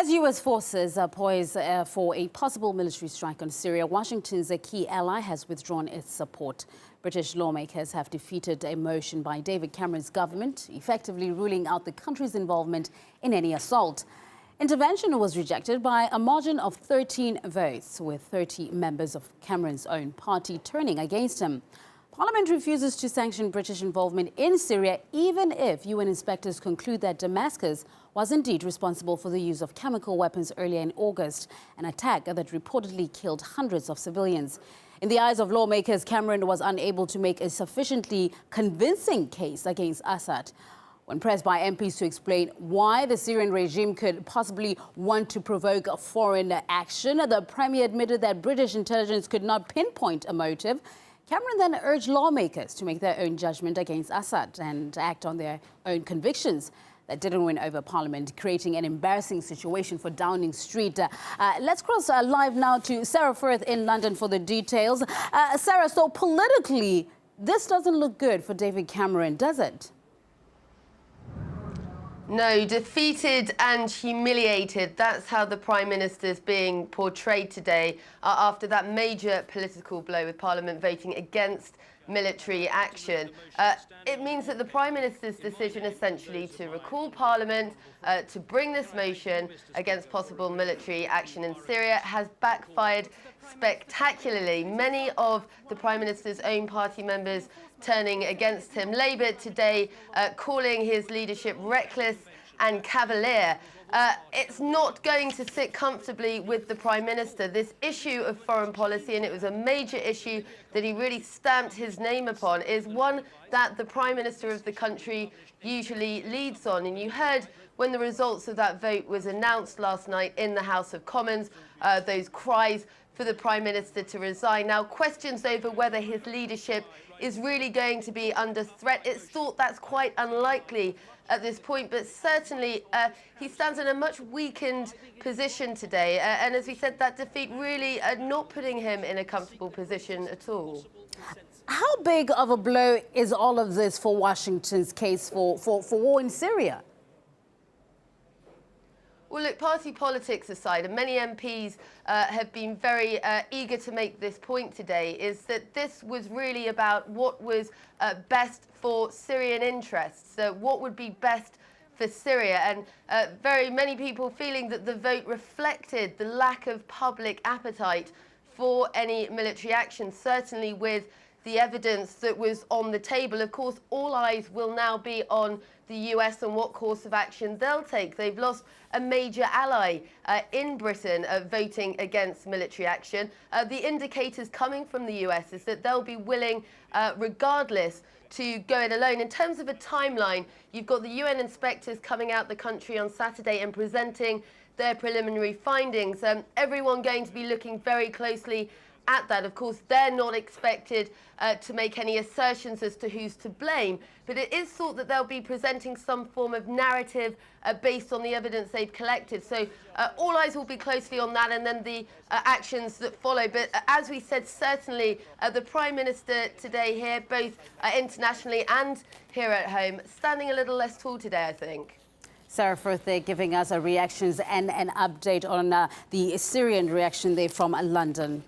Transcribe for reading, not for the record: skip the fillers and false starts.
As U.S. forces are poised for a possible military strike on Syria, Washington's key ally has withdrawn its support. British lawmakers have defeated a motion by David Cameron's government, effectively ruling out the country's involvement in any assault. Intervention was rejected by a margin of 13 votes, with 30 members of Cameron's own party turning against him. Parliament refuses to sanction British involvement in Syria, even if UN inspectors conclude that Damascus was indeed responsible for the use of chemical weapons earlier in August, an attack that reportedly killed hundreds of civilians. In the eyes of lawmakers, Cameron was unable to make a sufficiently convincing case against Assad. When pressed by MPs to explain why the Syrian regime could possibly want to provoke a foreign action, the Premier admitted that British intelligence could not pinpoint a motive. Cameron then urged lawmakers to make their own judgment against Assad and act on their own convictions. That didn't win over Parliament, creating an embarrassing situation for Downing Street. Let's cross live now to Sarah Firth in London for the details. Sarah, so politically, this doesn't look good for David Cameron, does it? No, defeated and humiliated. That's how the Prime Minister is being portrayed today after that major political blow with Parliament voting against military action. It means that the Prime Minister's decision essentially to recall Parliament, to bring this motion against possible military action in Syria has backfired spectacularly. Many of the Prime Minister's own party members turning against him. Labour today calling his leadership reckless and cavalier. It's not going to sit comfortably with the Prime Minister. This issue of foreign policy, and it was a major issue that he really stamped his name upon, is one that the Prime Minister of the country usually leads on. And you heard when the results of that vote was announced last night in the House of Commons, those cries for the Prime Minister to resign. Now, questions over whether his leadership is really going to be under threat. It's thought that's quite unlikely at this point, but certainly he stands in a much weakened position today. And as we said, that defeat really not putting him in a comfortable position at all. How big of a blow is all of this for Washington's case for war in Syria? Well, look, party politics aside, and many MPs have been very eager to make this point today, is that this was really about what was best for Syrian interests, what would be best for Syria, and very many people feeling that the vote reflected the lack of public appetite for any military action, certainly with the evidence that was on the table. Of course, all eyes will now be on the US and what course of action they'll take. They've lost a major ally in Britain voting against military action. The indicators coming from the US is that they'll be willing, regardless, to go it alone. In terms of a timeline, you've got the UN inspectors coming out the country on Saturday and presenting their preliminary findings. Everyone going to be looking very closely at that. Of course, they're not expected to make any assertions as to who's to blame, but it is thought that they'll be presenting some form of narrative based on the evidence they've collected. So all eyes will be closely on that, and then the actions that follow. But as we said, certainly the Prime Minister today here, both internationally and here at home, standing a little less tall today, I think. Sarah Firth there giving us reactions and an update on the Syrian reaction there from London.